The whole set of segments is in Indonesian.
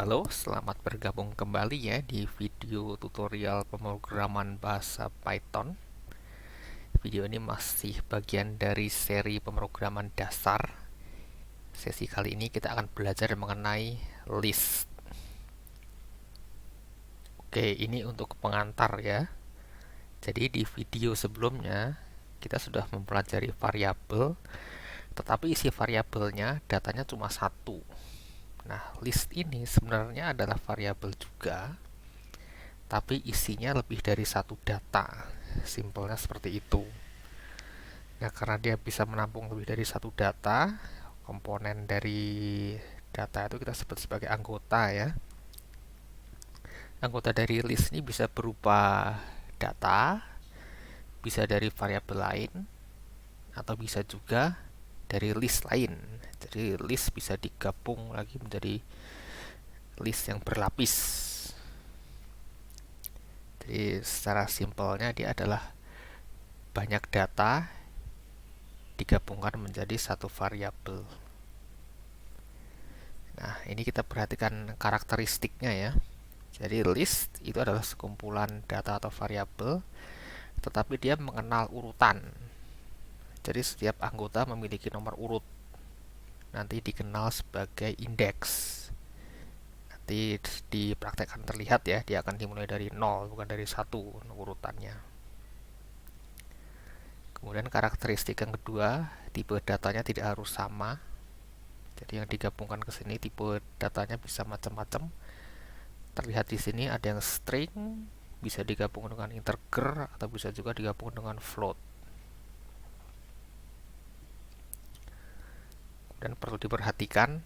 Halo, selamat bergabung kembali ya di video tutorial pemrograman bahasa Python. Video ini masih bagian dari seri pemrograman dasar. Sesi kali ini kita akan belajar mengenai list. Oke, ini untuk pengantar ya. Jadi di video sebelumnya kita sudah mempelajari variabel, tetapi isi variabelnya datanya cuma satu. Nah, list ini sebenarnya adalah variabel juga, tapi isinya lebih dari satu data. Simpelnya seperti itu. Ya, karena dia bisa menampung lebih dari satu data, komponen dari data itu kita sebut sebagai anggota ya. Anggota dari list ini bisa berupa data, bisa dari variabel lain, atau bisa juga dari list lain. Jadi list bisa digabung lagi menjadi list yang berlapis. Jadi secara simpelnya dia adalah banyak data digabungkan menjadi satu variabel. Nah, ini kita perhatikan karakteristiknya ya. Jadi list itu adalah sekumpulan data atau variabel, tetapi dia mengenal urutan. Jadi setiap anggota memiliki nomor urut. Nanti dikenal sebagai indeks. Nanti di praktek akan terlihat ya, dia akan dimulai dari 0 bukan dari 1 urutannya. Kemudian karakteristik yang kedua, tipe datanya tidak harus sama. Jadi yang digabungkan ke sini tipe datanya bisa macam-macam. Terlihat di sini ada yang string, bisa digabung dengan integer atau bisa juga digabung dengan float. Dan perlu diperhatikan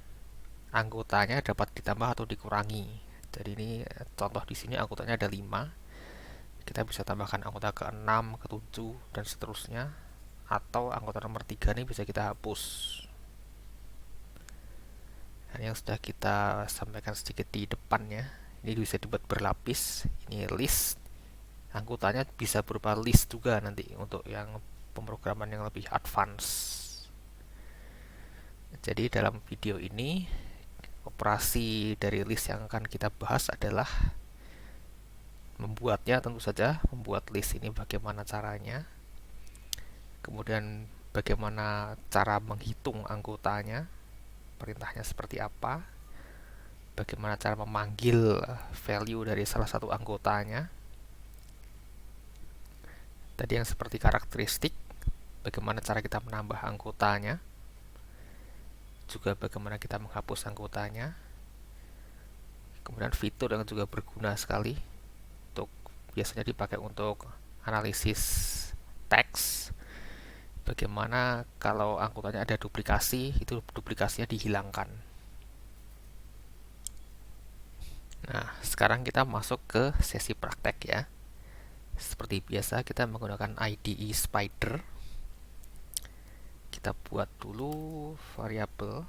anggotanya dapat ditambah atau dikurangi. Jadi ini contoh di sini anggotanya ada 5. Kita bisa tambahkan anggota ke-6, ke-7 dan seterusnya, atau anggota nomor 3 ini bisa kita hapus. Dan yang sudah kita sampaikan sedikit di depannya, ini bisa dibuat berlapis. Ini list. Anggotanya bisa berupa list juga nanti untuk yang pemrograman yang lebih advance. Jadi dalam video ini operasi dari list yang akan kita bahas adalah membuatnya, tentu saja membuat list ini bagaimana caranya, kemudian bagaimana cara menghitung anggotanya, perintahnya seperti apa, bagaimana cara memanggil value dari salah satu anggotanya. Tadi yang seperti karakteristik, bagaimana cara kita menambah anggotanya, juga bagaimana kita menghapus anggotanya. Kemudian fitur yang juga berguna sekali, untuk biasanya dipakai untuk analisis teks. Bagaimana kalau anggotanya ada duplikasi, itu duplikasinya dihilangkan. Nah, sekarang kita masuk ke sesi praktek ya. Seperti biasa kita menggunakan IDE Spider. Kita buat dulu variabel.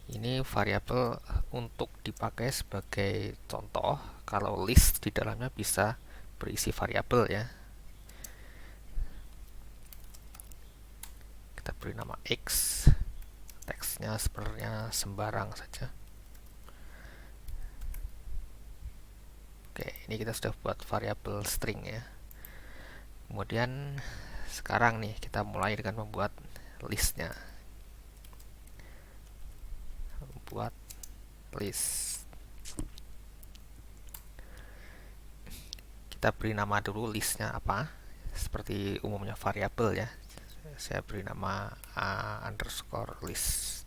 Ini variabel untuk dipakai sebagai contoh kalau list di dalamnya bisa berisi variabel ya. Kita beri nama X. Teksnya sebenarnya sembarang saja. Oke, ini kita sudah buat variabel string ya. Kemudian sekarang nih kita mulai dengan membuat listnya. Membuat list. Kita beri nama dulu listnya apa. Seperti umumnya variabel ya. Saya beri nama a_list.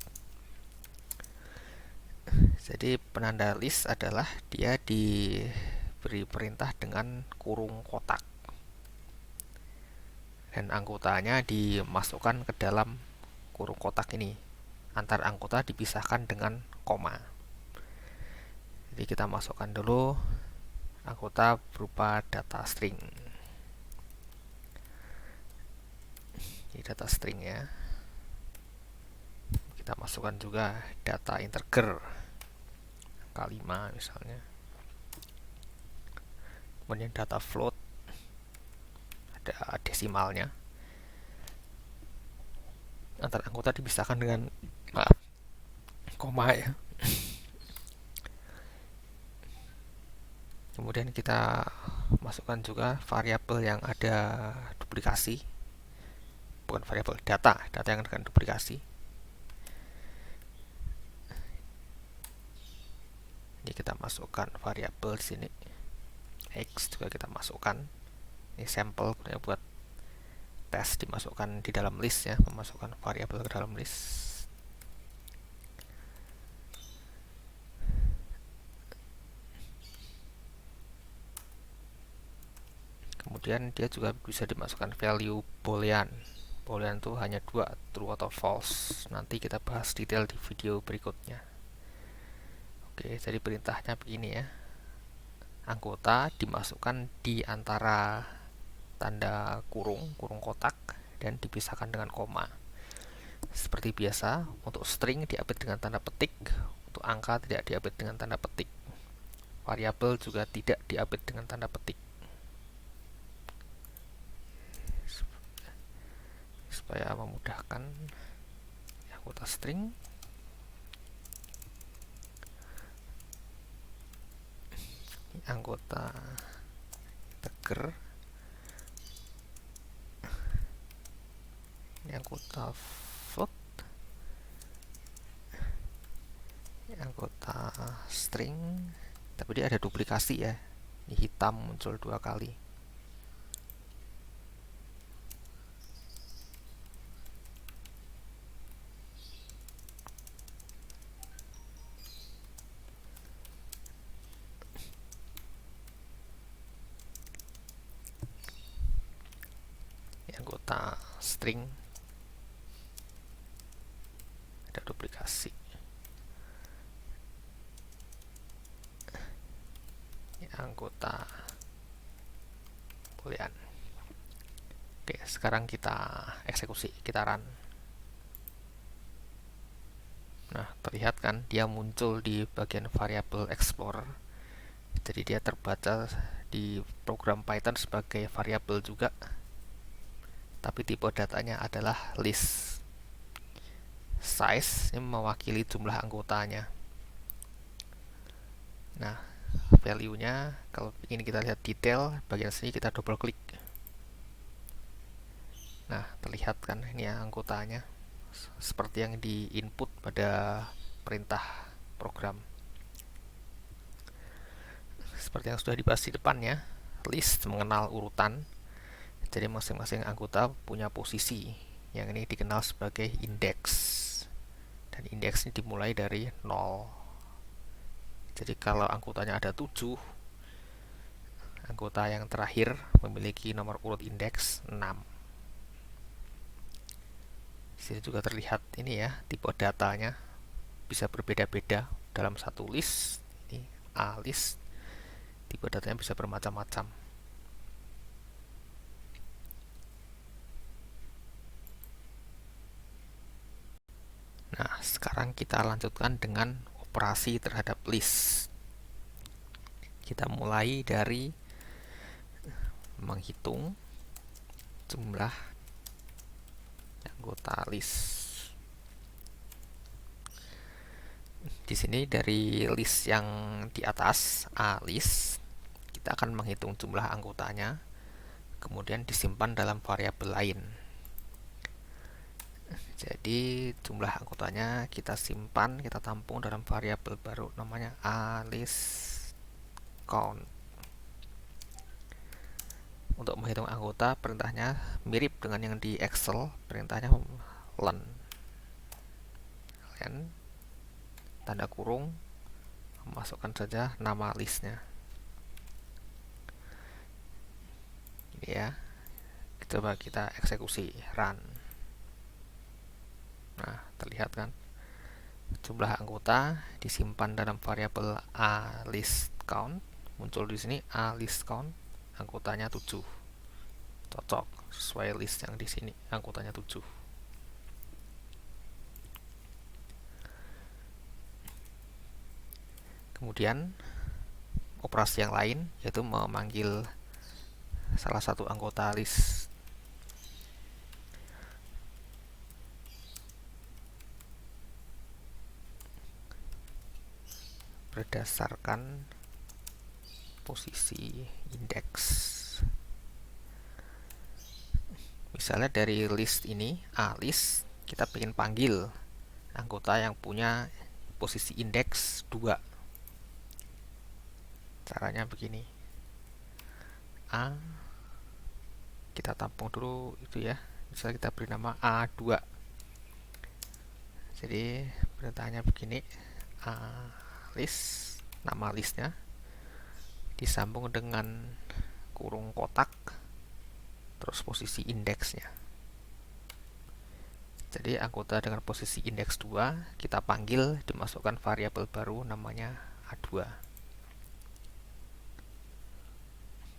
Jadi penanda list adalah dia diberi perintah dengan kurung kotak. Dan anggotanya dimasukkan ke dalam kurung kotak ini. Antar anggota dipisahkan dengan koma. Jadi kita masukkan dulu anggota berupa data string. Ini data string ya. Kita masukkan juga data integer, angka 5 misalnya. Kemudian data float, ada desimalnya. Antar anggota dipisahkan dengan koma ya. Kemudian kita masukkan juga variabel yang ada duplikasi, bukan variabel, data yang akan duplikasi. Ini kita masukkan variabel di sini, x juga kita masukkan. Ini sampel buat tes, dimasukkan di dalam list ya, memasukkan variabel ke dalam list. Kemudian dia juga bisa dimasukkan value boolean. Boolean itu hanya dua, true atau false. Nanti kita bahas detail di video berikutnya. Oke, jadi perintahnya begini ya. Anggota dimasukkan di antara tanda kurung kotak, dan dipisahkan dengan koma. Seperti biasa, untuk string diupdate dengan tanda petik, untuk angka tidak diupdate dengan tanda petik. Variabel juga tidak diupdate dengan tanda petik. Supaya memudahkan anggota string, anggota integer, ini anggota float, ini anggota string, tapi dia ada duplikasi ya, ini hitam muncul 2 kali. Anggota string ada duplikasi. Ini anggota boolean. Oke, sekarang kita eksekusi, kita run. Nah, terlihat kan dia muncul di bagian variable explorer. Jadi dia terbaca di program Python sebagai variabel juga, tapi tipe datanya adalah list. Size ini mewakili jumlah anggotanya. Nah, value-nya kalau ingin kita lihat detail bagian sini, kita double klik. Nah, terlihat kan ini ya anggotanya seperti yang di input pada perintah program. Seperti yang sudah dibahas di depannya, list mengenal urutan. Jadi masing-masing anggota punya posisi yang ini dikenal sebagai indeks. Dan indeks ini dimulai dari 0. Jadi kalau anggotanya ada 7, anggota yang terakhir memiliki nomor urut indeks 6. Di sini juga terlihat ini ya, tipe datanya bisa berbeda-beda dalam satu list. Ini A list, tipe datanya bisa bermacam-macam. Nah, sekarang kita lanjutkan dengan operasi terhadap list. Kita mulai dari menghitung jumlah anggota list. Di sini dari list yang di atas, A list, kita akan menghitung jumlah anggotanya, kemudian disimpan dalam variabel lain. Jadi jumlah anggotanya kita simpan, kita tampung dalam variabel baru namanya A list count. Untuk menghitung anggota, perintahnya mirip dengan yang di Excel, perintahnya len, tanda kurung, masukkan saja nama listnya. Ini ya, coba kita eksekusi, run. Nah, terlihat kan jumlah anggota disimpan dalam variabel A list count, muncul di sini A list count, anggotanya 7. Cocok sesuai list yang di sini, anggotanya 7. Kemudian operasi yang lain yaitu memanggil salah satu anggota list. berdasarkan posisi indeks. Misalnya dari list ini, list, kita ingin panggil anggota yang punya posisi indeks 2. Caranya begini. A, kita tampung dulu itu ya. Misalnya kita beri nama A2. Jadi perintahnya begini. List, nama listnya disambung dengan kurung kotak, terus posisi indeksnya. Jadi anggota dengan posisi indeks 2 kita panggil, dimasukkan variabel baru namanya A2.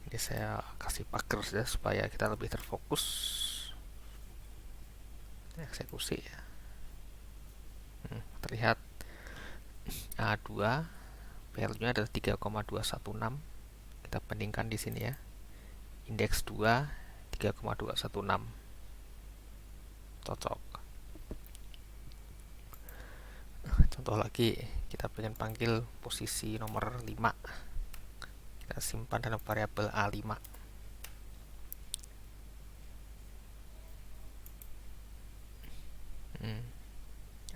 Ini saya kasih pagar ya, supaya kita lebih terfokus eksekusi ya. Terlihat A2 value-nya adalah 3,216. Kita bandingkan di sini ya. Indeks 2 3,216. Cocok. Contoh lagi, kita pengen panggil posisi nomor 5. Kita simpan dalam variabel A5.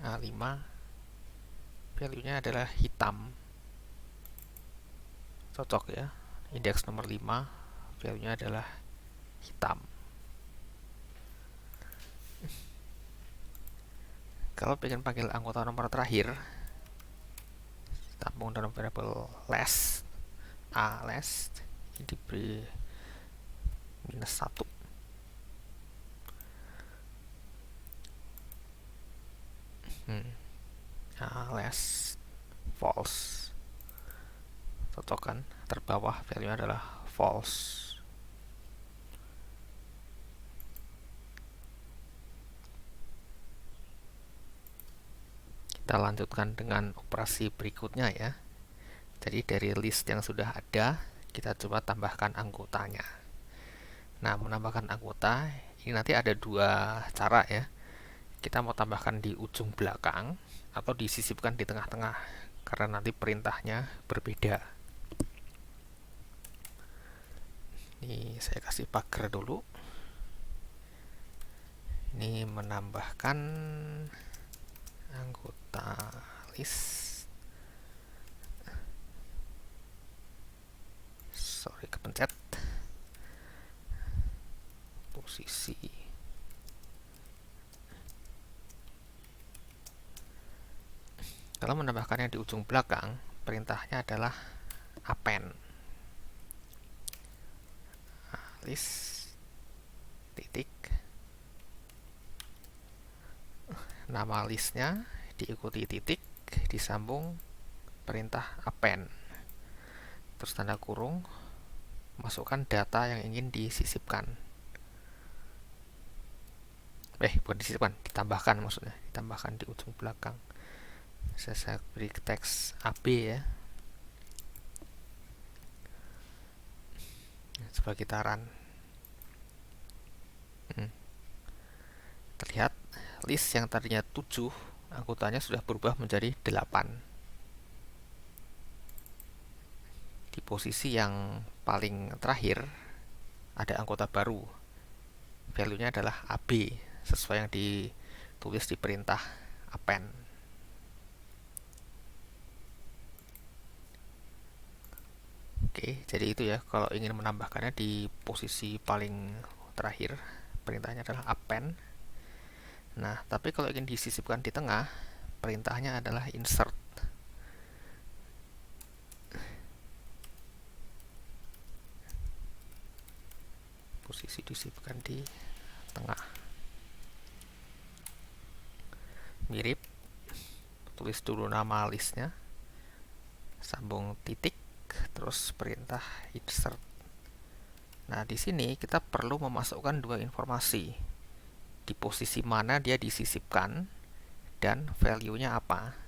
A5 value-nya adalah hitam. Cocok ya. Indeks nomor 5 value-nya adalah hitam. Kalau pengen panggil anggota nomor terakhir, tampung dalam variabel last, last, ini diberi -1. Last false. Cocok kan? Terbawah value-nya adalah false. Kita lanjutkan dengan operasi berikutnya ya. Jadi dari list yang sudah ada, kita coba tambahkan anggotanya. Nah, menambahkan anggota ini nanti ada 2 cara ya. Kita mau tambahkan di ujung belakang atau disisipkan di tengah-tengah, karena nanti perintahnya berbeda. Ini saya kasih pagar dulu. Ini menambahkan anggota list. Sorry, kepencet. Posisi. Kalau menambahkannya di ujung belakang, perintahnya adalah append. List titik, nama listnya diikuti titik, disambung perintah append, terus tanda kurung, masukkan data yang ingin disisipkan. Bukan disisipkan, ditambahkan maksudnya, ditambahkan di ujung belakang. Saya beri teks AB ya, sebagai gitaran. Terlihat list yang tadinya 7, anggotanya sudah berubah menjadi 8. Di posisi yang paling terakhir ada anggota baru, value-nya adalah AB, sesuai yang ditulis di perintah append. Oke, jadi itu ya, kalau ingin menambahkannya di posisi paling terakhir, perintahnya adalah append. Nah, tapi kalau ingin disisipkan di tengah, perintahnya adalah insert. Posisi disisipkan di tengah. Mirip, tulis dulu nama listnya, sambung titik, terus perintah insert. Nah, di sini kita perlu memasukkan 2 informasi. Di posisi mana dia disisipkan dan value-nya apa.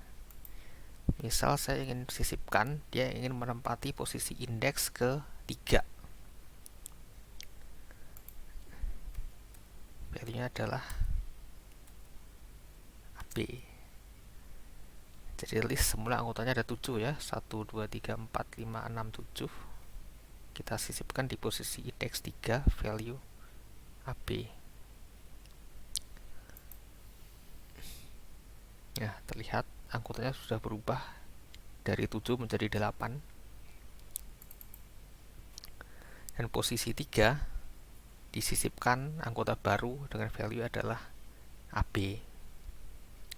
Misal saya ingin sisipkan, dia ingin menempati posisi indeks ke-3. Value-nya adalah AB. Jadi list semula anggotanya ada 7 ya, 1, 2, 3, 4, 5, 6, 7. Kita sisipkan di posisi indeks 3 value AB. Ya, terlihat anggotanya sudah berubah dari 7 menjadi 8. Dan posisi 3 disisipkan anggota baru dengan value adalah AB.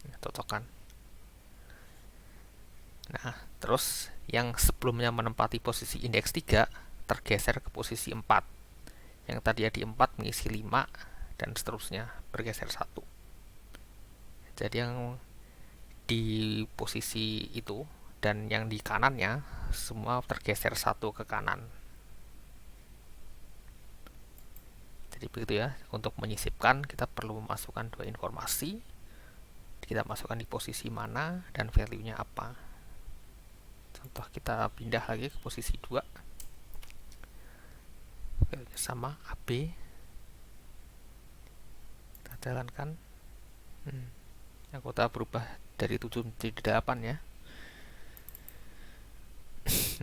Ya, cocokkan. Nah, terus yang sebelumnya menempati posisi indeks 3 tergeser ke posisi 4. Yang tadi di 4 mengisi 5 dan seterusnya bergeser 1. Jadi yang di posisi itu dan yang di kanannya semua tergeser 1 ke kanan. Jadi begitu ya. Untuk menyisipkan kita perlu memasukkan 2 informasi. Kita masukkan di posisi mana dan value-nya apa. Contoh kita pindah lagi ke posisi 2. Value-nya sama AB. Kita jalankan. Anggota berubah dari 7 menjadi 8 ya.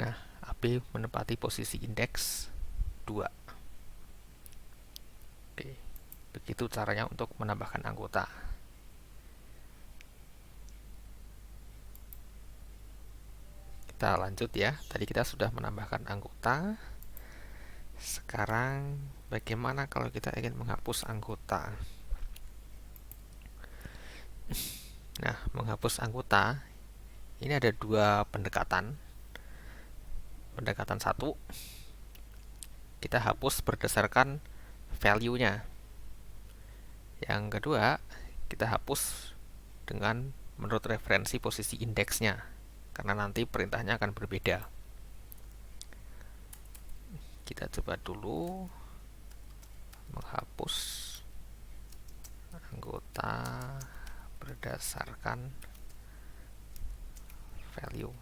Nah, AB menempati posisi indeks 2. Oke, begitu caranya untuk menambahkan anggota. Kita lanjut ya. Tadi kita sudah menambahkan anggota. Sekarang bagaimana kalau kita ingin menghapus anggota? Nah, menghapus anggota ini ada 2 pendekatan. Pendekatan 1, kita hapus berdasarkan value-nya. Yang kedua, kita hapus dengan menurut referensi posisi indeksnya, karena nanti perintahnya akan berbeda. Kita coba dulu menghapus anggota berdasarkan value.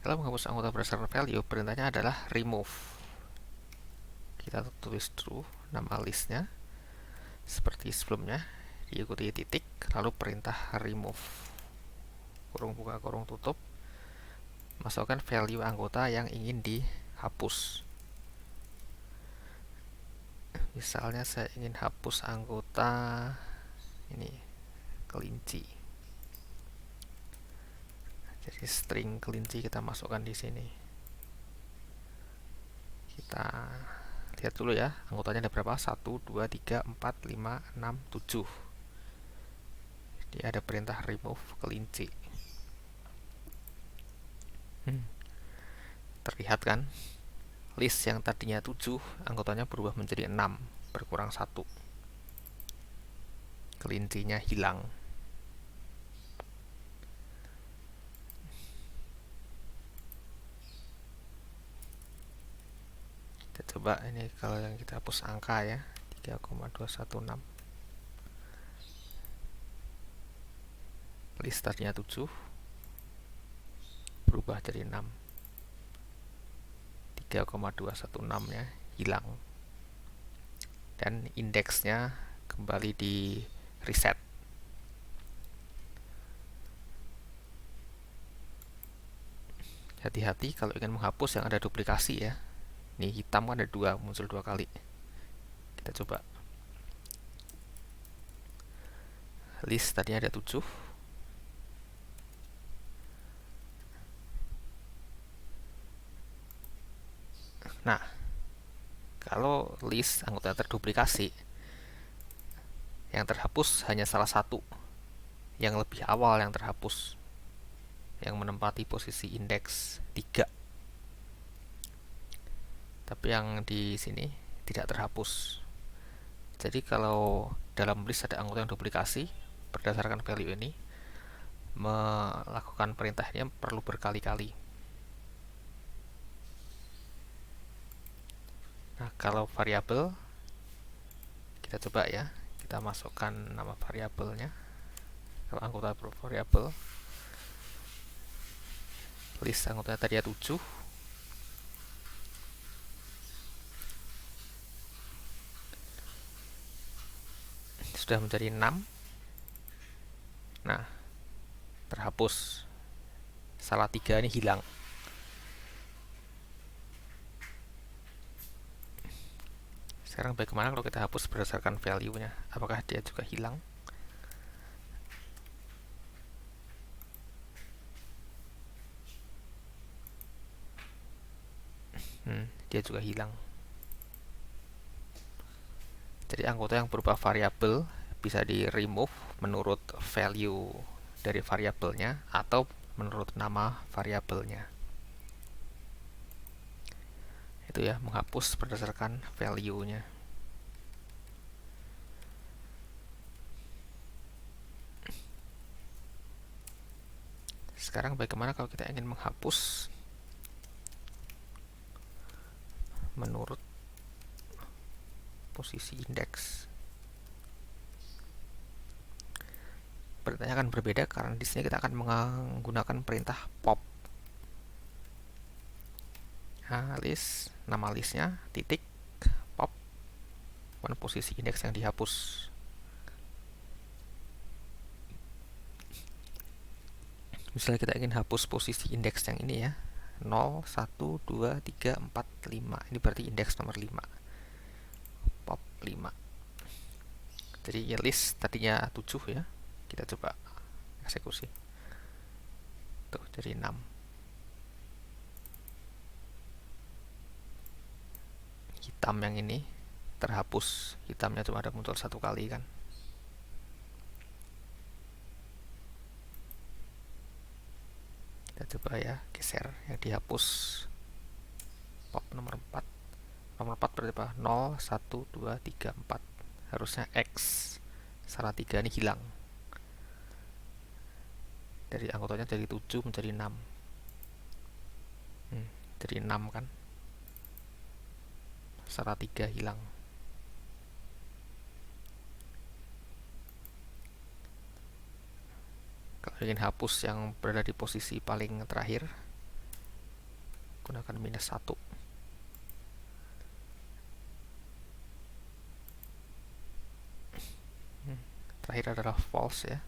Kalau menghapus anggota berdasarkan value, perintahnya adalah remove. Kita tulis dulu nama listnya seperti sebelumnya, diikuti titik, lalu perintah remove, kurung buka kurung tutup, masukkan value anggota yang ingin dihapus. Misalnya saya ingin hapus anggota ini, kelinci. Jadi string kelinci kita masukkan di sini. Kita lihat dulu ya, anggotanya ada berapa? 1, 2, 3, 4, 5, 6, 7. Jadi ada perintah remove kelinci. Terlihat kan? List yang tadinya 7, anggotanya berubah menjadi 6, berkurang 1. Kelincinya hilang. Kita coba ini kalau yang kita hapus angka ya, 3,216. List tadinya 7 berubah jadi 6. 3,216 nya hilang. Dan indeksnya kembali di reset. Hati-hati kalau ingin menghapus yang ada duplikasi ya. Ini hitam kan ada 2, muncul 2 kali. Kita coba. List tadinya ada 7. Nah, kalau list anggota terduplikasi, yang terhapus hanya salah satu, yang lebih awal yang terhapus, yang menempati posisi indeks 3. Tapi yang di sini tidak terhapus. Jadi kalau dalam list ada anggota yang duplikasi, berdasarkan value ini, melakukan perintahnya perlu berkali-kali. Nah, kalau variabel, kita coba ya, kita masukkan nama variabelnya. Kalau anggota variabel, list anggotanya tadi ada 7. sudah menjadi 6. Nah, terhapus. Salah 3 ini hilang. Sekarang bagaimana kalau kita hapus berdasarkan value-nya? Apakah dia juga hilang? Dia juga hilang. Jadi anggota yang berupa variabel bisa di remove menurut value dari variabelnya atau menurut nama variabelnya. Itu ya, menghapus berdasarkan value-nya. Sekarang bagaimana kalau kita ingin menghapus menurut posisi indeks? Perintahnya akan berbeda karena di sini kita akan menggunakan perintah pop. List, nama listnya, titik, pop, posisi indeks yang dihapus. Misalnya kita ingin hapus posisi indeks yang ini ya, 0, 1, 2, 3, 4, 5. Ini berarti indeks nomor 5. Pop 5. Jadi list tadinya 7 ya. Kita coba eksekusi. Tuh, jadi 6. Hitam yang ini terhapus. Hitamnya cuma ada muncul 1 kali kan. Kita coba ya, geser yang dihapus. Pop nomor 4. Nomor 4 berarti apa? 0, 1, 2, 3, 4. Harusnya X. Salah 3 ini hilang. Dari anggotanya dari 7 menjadi 6. Jadi 6 kan. Salah 3 hilang. Kalau ingin hapus yang berada di posisi paling terakhir, gunakan -1. Terakhir adalah false ya.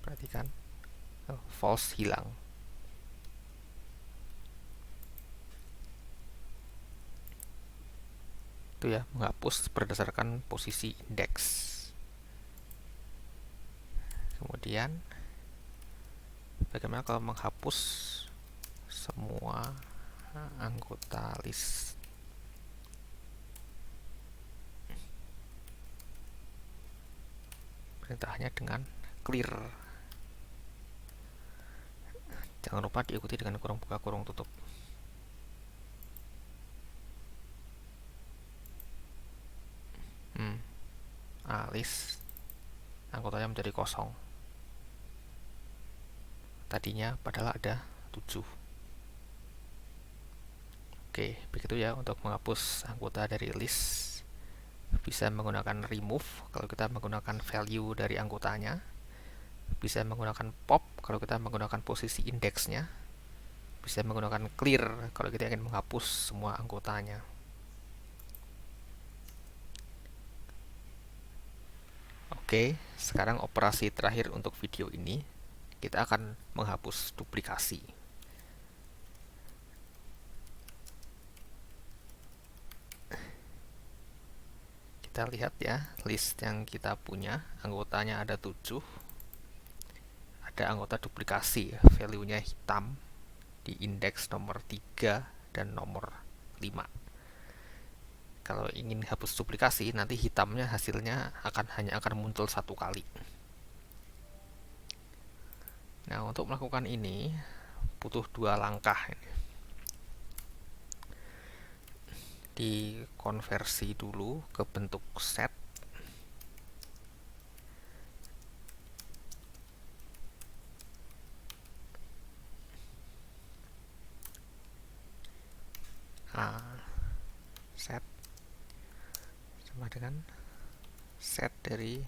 Perhatikan, false hilang. Itu ya, menghapus berdasarkan posisi indeks. Kemudian bagaimana kalau menghapus semua anggota list? Perintahnya dengan clear. Jangan lupa diikuti dengan kurung buka kurung tutup. List anggotanya menjadi kosong. Tadinya padahal ada 7. Oke, begitu ya untuk menghapus anggota dari list. Bisa menggunakan remove kalau kita menggunakan value dari anggotanya. Bisa menggunakan pop kalau kita menggunakan posisi indeksnya. Bisa menggunakan clear kalau kita ingin menghapus semua anggotanya. Oke, sekarang operasi terakhir untuk video ini, kita akan menghapus duplikasi. Kita lihat ya, list yang kita punya, anggotanya ada 7. Ada anggota duplikasi, value-nya hitam di indeks nomor 3 dan nomor 5. Kalau ingin hapus duplikasi, nanti hitamnya hasilnya hanya akan muncul 1 kali. Nah, untuk melakukan ini butuh 2 langkah. Dikonversi dulu ke bentuk set. Set sama dengan set dari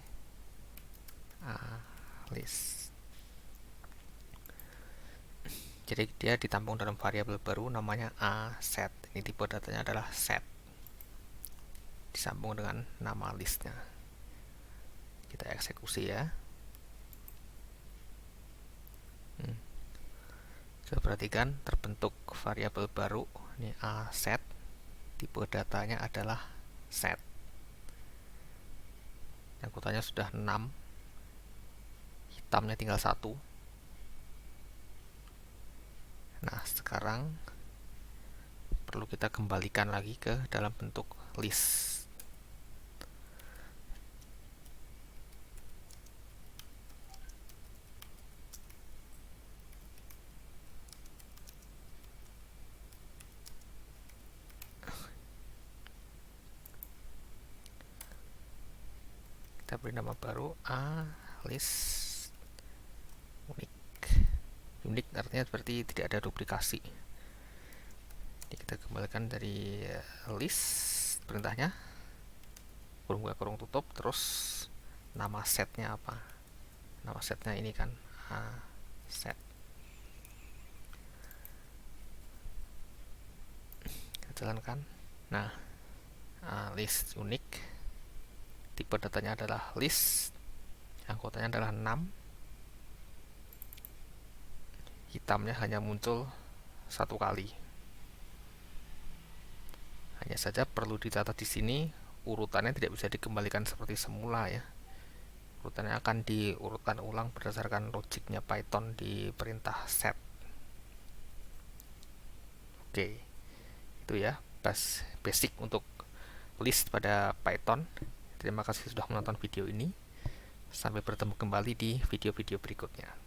list. Jadi dia ditampung dalam variabel baru namanya set. Ini tipe datanya adalah set. Disambung dengan nama listnya. Kita eksekusi ya. Coba perhatikan, terbentuk variabel baru. Ini A set, tipe datanya adalah set. Angkutannya sudah 6, hitamnya tinggal 1. Nah, sekarang perlu kita kembalikan lagi ke dalam bentuk list. Kita beri nama baru A list unik. Unik artinya seperti tidak ada duplikasi. Jadi kita kembalikan dari list perintahnya, kurung buka kurung tutup, terus nama setnya apa? Nama setnya ini kan A set. Kita jalankan. Nah, list unik, tipe datanya adalah list, angkutannya adalah 6, hitamnya hanya muncul 1 kali. Hanya saja perlu dicatat di sini, urutannya tidak bisa dikembalikan seperti semula ya. Urutannya akan diurutkan ulang berdasarkan logiknya Python di perintah set. Oke, itu ya basic untuk list pada Python. Terima kasih sudah menonton video ini. Sampai bertemu kembali di video-video berikutnya.